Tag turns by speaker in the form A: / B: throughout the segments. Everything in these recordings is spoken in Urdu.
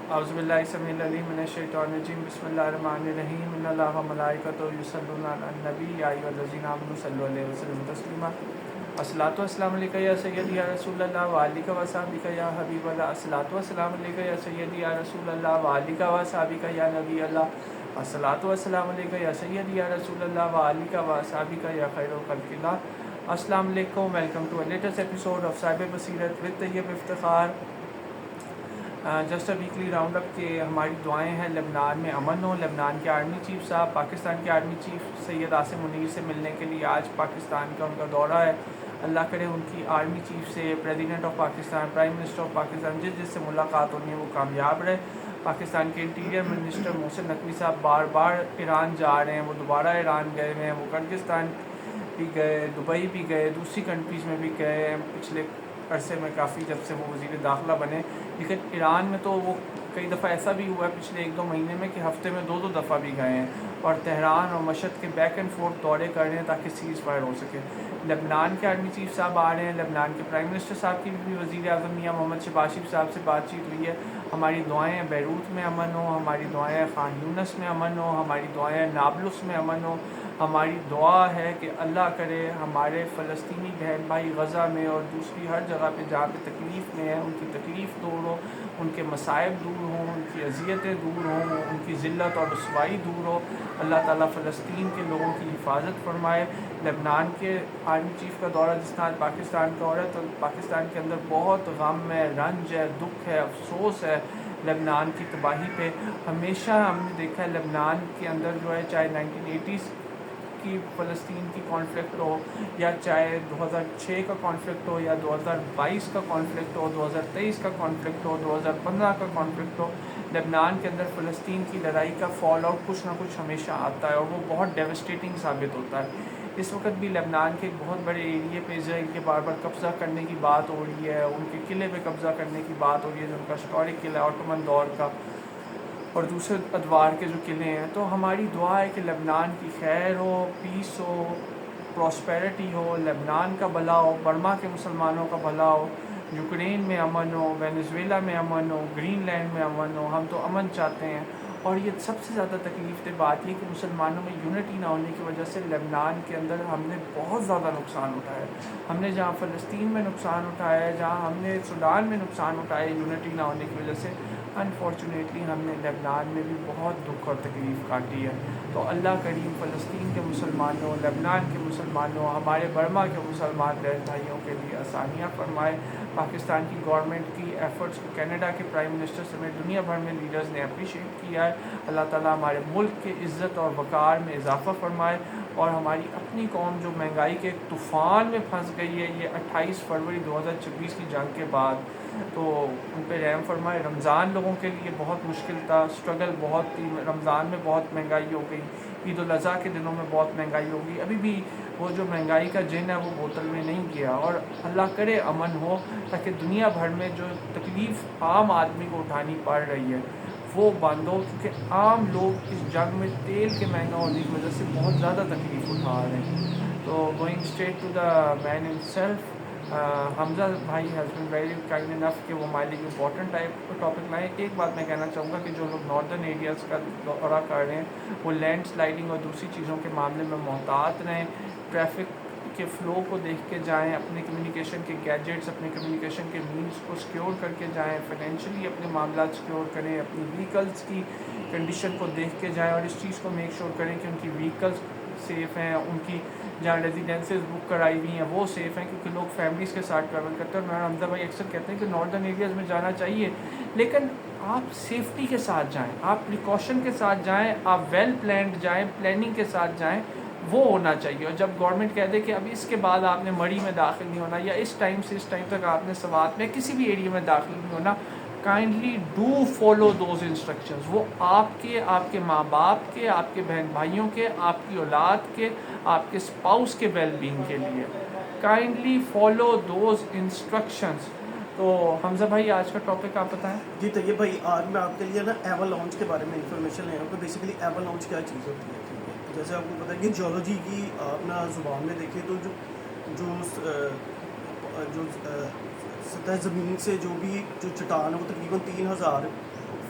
A: اعوذ باللہ السمیع العلیم من الشیطان الرجیم بسم اللہ الرحمن الرحیم ان اللہ و ملائکتہ یصلون علی النبی یا ایھا الذین آمنوا صلوا علیہ وسلم تسلیما الصلاۃ والسلام علیک یا سیدی یا رسول اللہ و علیک و صحبک یا حبیب اللہ الصلاۃ والسلام علیک یا سیدی یا رسول اللہ و علیک و صحبک یا نبی اللہ الصلاۃ والسلام علیک یا سیدی یا رسول اللہ و علیک و صحبک یا خیر خلق اللہ۔ السلام علیکم، welcome to a latest episode of صاحب بصیرت with Tayyab Iftikhar. Just a weekly round up کہ ہماری دعائیں ہیں لبنان میں امن ہو۔ لبنان کے آرمی چیف صاحب پاکستان کے آرمی چیف سید عاصم منیر سے ملنے کے لیے آج پاکستان کا ان کا دورہ ہے۔ اللہ کرے ان کی آرمی چیف سے، president of Pakistan, prime minister of Pakistan, جس سے ملاقات ہونی ہے وہ کامیاب رہے۔ پاکستان کے انٹیریئر منسٹر محسن نقوی صاحب بار بار ایران جا رہے ہیں، وہ دوبارہ ایران گئے ہوئے ہیں، وہ کرغزستان بھی گئے، دبئی بھی گئے، دوسری کنٹریز میں بھی گئے ہیں پچھلے عرصے میں کافی، جب سے وہ وزیر داخلہ بنے۔ لیکن ایران میں تو وہ کئی دفعہ ایسا بھی ہوا ہے پچھلے 1-2 مہینے میں کہ ہفتے میں 2 دفعہ بھی گئے ہیں، اور تہران اور مشہد کے بیک اینڈ فورتھ دورے کر رہے ہیں تاکہ سیز فائر ہو سکے۔ لبنان کے آرمی چیف صاحب آ رہے ہیں، لبنان کے پرائم منسٹر صاحب کی بھی وزیر اعظم میاں محمد شہباز شریف صاحب سے بات چیت ہوئی ہے۔ ہماری دعائیں بیروت میں امن ہو، ہماری دعائیں خان یونس میں امن ہو، ہماری دعائیں نابلس میں امن ہو۔ ہماری دعا ہے کہ اللہ کرے ہمارے فلسطینی بہن بھائی غزہ میں اور دوسری ہر جگہ پہ جہاں پہ تکلیف میں ہیں، ان کی تکلیف دور ہو، ان کے مصائب دور ہوں، ان کی اذیتیں دور ہوں، ان کی ذلت اور رسوائی دور ہو۔ اللہ تعالیٰ فلسطین کے لوگوں کی حفاظت فرمائے۔ لبنان کے آرمی چیف کا دورہ جس طرح پاکستان کا ہو رہا ہے، تو پاکستان کے اندر بہت غم ہے، رنج ہے، دکھ ہے، افسوس ہے لبنان کی تباہی پہ۔ ہمیشہ ہم نے دیکھا ہے لبنان کے اندر جو ہے، چاہے 1980s کی فلسطین کی کانفلکٹ ہو، یا چاہے 2006 کا کانفلکٹ ہو، یا 2022 کا کانفلکٹ ہو، 2023 کا کانفلکٹ ہو، 2015 کا کانفلکٹ ہو، لبنان کے اندر فلسطین کی لڑائی کا فال آؤٹ کچھ نہ کچھ ہمیشہ آتا ہے، اور وہ بہت ڈیوسٹیٹنگ ثابت ہوتا ہے۔ اس وقت بھی لبنان کے ایک بہت بڑے ایریے پہ اسرائیل کے بار بار قبضہ کرنے کی بات ہو رہی ہے، ان کے قلعے پہ قبضہ کرنے کی بات ہو رہی ہے، جو ان کا ہسٹورک قلعہ ہے آٹومن دور کا، اور دوسرے ادوار کے جو قلعے ہیں۔ تو ہماری دعا ہے کہ لبنان کی خیر ہو، پیس ہو، پراسپیرٹی ہو، لبنان کا بھلا ہو، برما کے مسلمانوں کا بھلا ہو، یوکرین میں امن ہو، وینزویلا میں امن ہو، گرین لینڈ میں امن ہو۔ ہم تو امن چاہتے ہیں، اور یہ سب سے زیادہ تکلیف دہ بات یہ کہ مسلمانوں میں یونٹی نہ ہونے کی وجہ سے لبنان کے اندر ہم نے بہت زیادہ نقصان اٹھایا ہے۔ ہم نے جہاں فلسطین میں نقصان اٹھایا ہے، جہاں ہم نے سوڈان میں نقصان اٹھایا ہے یونٹی نہ ہونے کی وجہ سے، انفارچونیٹلی ہم نے لبنان میں بھی بہت دکھ اور تکلیف کاٹی ہے۔ تو اللہ کریم فلسطین کے مسلمانوں، لبنان کے مسلمانوں، ہمارے برما کے مسلمان بہن بھائیوں کے لیے آسانیاں فرمائے۔ پاکستان کی گورنمنٹ کی ایفرٹس کو کینیڈا کے پرائم منسٹر سمیت دنیا بھر میں لیڈرز نے اپریشیٹ کیا ہے۔ اللہ تعالیٰ ہمارے ملک کے عزت اور وقار میں اضافہ فرمائے، اور ہماری اپنی قوم جو مہنگائی کے ایک طوفان میں پھنس گئی ہے یہ 28 فروری 2026 کی جنگ کے بعد، تو ان پہ رحم فرمائے۔ رمضان لوگوں کے لیے بہت مشکل تھا، اسٹرگل بہت تھی، رمضان میں بہت مہنگائی ہو گئی، عید الاضحیٰ کے دنوں میں بہت مہنگائی ہو گئی، ابھی بھی وہ جو مہنگائی کا جن ہے وہ بوتل میں نہیں گیا، اور اللہ کرے امن ہو تاکہ دنیا بھر میں جو تکلیف عام آدمی کو اٹھانی پڑ رہی ہے وہ بند ہو، کیونکہ عام لوگ اس جنگ میں تیل کے مہنگا ہونے کی وجہ سے بہت زیادہ تکلیف اٹھا رہے ہیں۔ تو گوئنگ اسٹریٹ ٹو دا مین ہم سیلف، حمزہ بھائی ہیز بین ویری کائنڈ انف کہ وہ ہمارے لیے امپورٹنٹ ٹاپک لائیں۔ ایک بات میں کہنا چاہوں گا کہ جو لوگ ناردرن ایریاز کا دورہ کر رہے ہیں وہ لینڈ سلائڈنگ اور دوسری چیزوں کے معاملے میں محتاط رہیں، ٹریفک کے فلو کو دیکھ کے جائیں، اپنے کمیونیکیشن کے گیجٹس، اپنے کمیونیکیشن کے مینس کو سیکیور کر کے جائیں، فائنینشلی اپنے معاملات سیکیور کریں، اپنی وہیکلس کی کنڈیشن کو دیکھ کے جائیں، اور اس چیز کو میک شور کریں کہ ان کی وہیکلس سیف ہیں، ان کی جہاں ریزیڈینسز بک کرائی ہوئی ہیں وہ سیف ہیں، کیونکہ لوگ فیملیز کے ساتھ ٹریول کرتے ہیں۔ اور حمزہ بھائی اکثر کہتے ہیں کہ ناردرن ایریاز میں جانا چاہیے، لیکن آپ سیفٹی کے ساتھ جائیں، آپ پریکاشن کے ساتھ جائیں، آپ ویل پلانڈ جائیں، پلاننگ کے ساتھ جائیں، وہ ہونا چاہیے۔ اور جب گورنمنٹ کہہ دے کہ اب اس کے بعد آپ نے مڑی میں داخل نہیں ہونا، یا اس ٹائم سے اس ٹائم تک آپ نے سوات میں کسی بھی ایریا میں داخل نہیں ہونا، kindly do follow those instructions. وہ آپ کے ماں باپ کے، آپ کے بہن بھائیوں کے، آپ کی اولاد کے، آپ کے اسپاؤس کے ویل بینگ کے لیے کائنڈلی فالو دوز انسٹرکشنز۔ تو حمزہ بھائی آج کا ٹاپک آپ بتائیں۔
B: جی طیب بھائی، آج میں آپ کے لیے نا ایوا لانچ کے بارے میں انفارمیشن لے رہا ہوں کہ بیسیکلی ایوا لانچ کیا چیز ہوتی ہے۔ جیسے آپ کو پتہ ہے کہ جیولوجی کی اپنا زبان میں دیکھیں تو جو سطح زمین سے جو بھی جو چٹان ہے وہ تقریباً 3000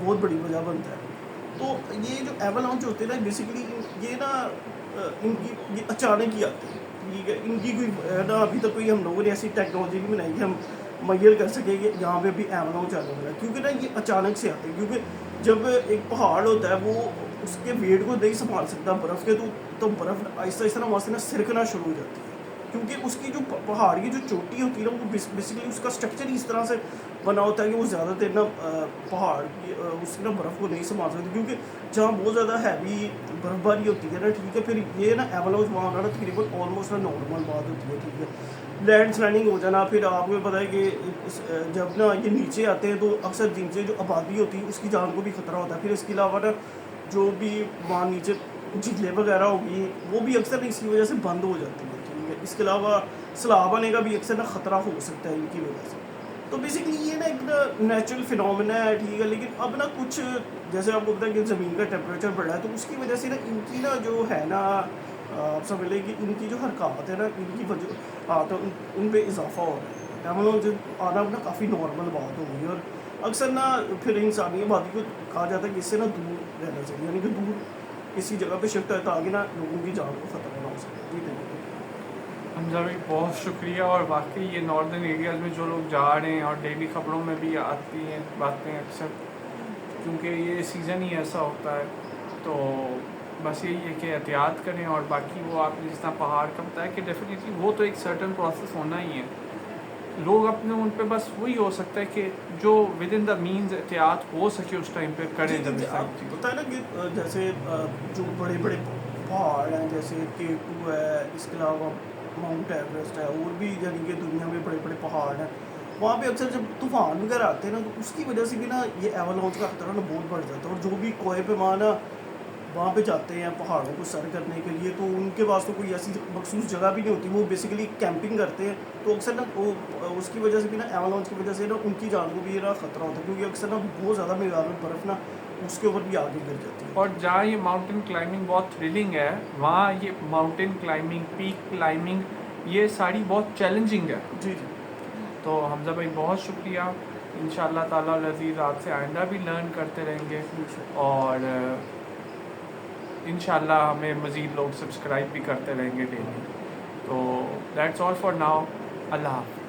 B: بہت بڑی وجہ بنتا ہے. تو یہ جو ایوالانچ ہوتے ہیں نا بیسیکلی یہ نا ان کی یہ اچانک ہی آتے ہیں. ٹھیک ہے, ان کی کوئی نا ابھی تک کوئی ہم لوگوں نے ایسی ٹیکنالوجی نہیں بنائی کہ ہم میئر کر سکیں کہ یہاں پہ بھی ایوالانچ آنے والا ہے, کیونکہ نا یہ اچانک سے آتے ہیں. کیونکہ جب ایک پہاڑ ہوتا ہے وہ اس کے ویٹ کو نہیں سنبھال سکتا برف کے, تو برف آہستہ آہستہ نا وہاں سے نا سرکنا شروع ہو جاتی ہے. کیونکہ اس کی جو پہاڑ کی جو چوٹی ہوتی ہے نا وہ بیسیکلی اس کا اسٹرکچر ہی اس طرح سے بنا ہوتا ہے کہ وہ زیادہ دیر نا پہاڑ کی اس کی نا برف کو نہیں سنبھال سکتی. کیونکہ جہاں بہت زیادہ ہیوی برف باری ہوتی ہے نا, ٹھیک ہے, پھر یہ نا ایوالانچ وہاں آنا نا تقریباً آلموسٹ نا نارمل بات ہوتی ہے. ٹھیک ہے, لینڈ سلائڈنگ ہو جانا, پھر آپ کو پتہ ہے کہ جب نا یہ نیچے آتے ہیں تو اکثر جن سے جو آبادی ہوتی ہے اس کی جان کو بھی خطرہ ہوتا ہے. پھر اس کے علاوہ نا جو بھی وہاں نیچے جھیلیں وغیرہ ہوگی وہ بھی اکثر اس کی وجہ سے بند ہو جاتی ہے. ٹھیک ہے, اس کے علاوہ سیلاب آنے کا بھی اکثر نا خطرہ ہو سکتا ہے ان کی وجہ سے. تو بیسکلی یہ نا ایک نیچرل فنومینا ہے. ٹھیک ہے, لیکن اب نا کچھ جیسے آپ کو پتا ہے کہ زمین کا ٹیمپریچر بڑھا ہے تو اس کی وجہ سے نا ان کی نا جو ہے نا آپ سمجھ لیں کہ ان کی جو حرکات ہے نا ان کی وجہ ان پہ اضافہ ہو رہا ہے. ایوالانچ آنا نا کافی نارمل بات ہو گئی, اور اکثر نا پھر انسانی آبادی کو کہا جاتا ہے کہ اس سے نا دور رہنا چاہیے, یعنی کہ دور کسی جگہ پہ شفٹ ہے تاکہ نا لوگوں کی جان کو خطرہ نہ ہو سکے. جی تھینک یو.
A: حمزہ بھائی بہت شکریہ. اور واقعی یہ ناردرن ایریاز میں جو لوگ جا رہے ہیں اور ڈیلی خبروں میں بھی آتی ہیں باتیں اکثر, کیونکہ یہ سیزن ہی ایسا ہوتا ہے, تو بس یہی ہے کہ احتیاط کریں. اور باقی وہ آپ نے جس طرح پہاڑ کا بتایا کہ ڈیفینیٹلی وہ تو ایک سرٹن پروسیس ہونا ہی ہے. لوگ اپنے ان پہ بس وہی ہو سکتا ہے کہ جو ود ان دا مینز احتیاط ہو سکے اس ٹائم پہ کریں. جب
B: آپ پتہ ہے نا کہ جیسے جو بڑے بڑے پہاڑ ہیں جیسے K2 ہے, اس کے علاوہ ماؤنٹ ایوریسٹ ہے, اور بھی یعنی کہ دنیا میں بڑے بڑے پہاڑ ہیں, وہاں پہ اکثر جب طوفان وغیرہ آتے ہیں نا تو اس کی وجہ سے بھی نا یہ ایوالانچ کا خطرہ نا بہت بڑھ جاتا ہے. اور جو بھی کوہ پیما نا وہاں پہ جاتے ہیں پہاڑوں کو سر کرنے کے لیے تو ان کے پاس تو کوئی ایسی مخصوص جگہ بھی نہیں ہوتی, وہ بیسیکلی کیمپنگ کرتے ہیں. تو اکثر نا وہ اس کی وجہ سے بھی نا ایوالانچ کی وجہ سے نا ان کی جان کو بھی نا خطرہ ہوتا ہے, کیونکہ اکثر نا بہت زیادہ مقدار میں برف نا اس کے اوپر بھی آگے گر جاتی ہے.
A: اور جہاں یہ ماؤنٹین کلائمبنگ بہت تھرلنگ ہے وہاں یہ ماؤنٹین کلائمبنگ, پیک کلائمبنگ, یہ ساری بہت چیلنجنگ ہے.
B: جی جی.
A: تو حمزہ بھائی بہت شکریہ. انشاءاللہ تعالیٰ العزیز آپ سے آئندہ بھی لرن کرتے رہیں گے, اور انشاءاللہ ہمیں مزید لوگ سبسکرائب بھی کرتے رہیں گے ڈیلی. تو دیٹس آل فار ناؤ. اللہ حافظ.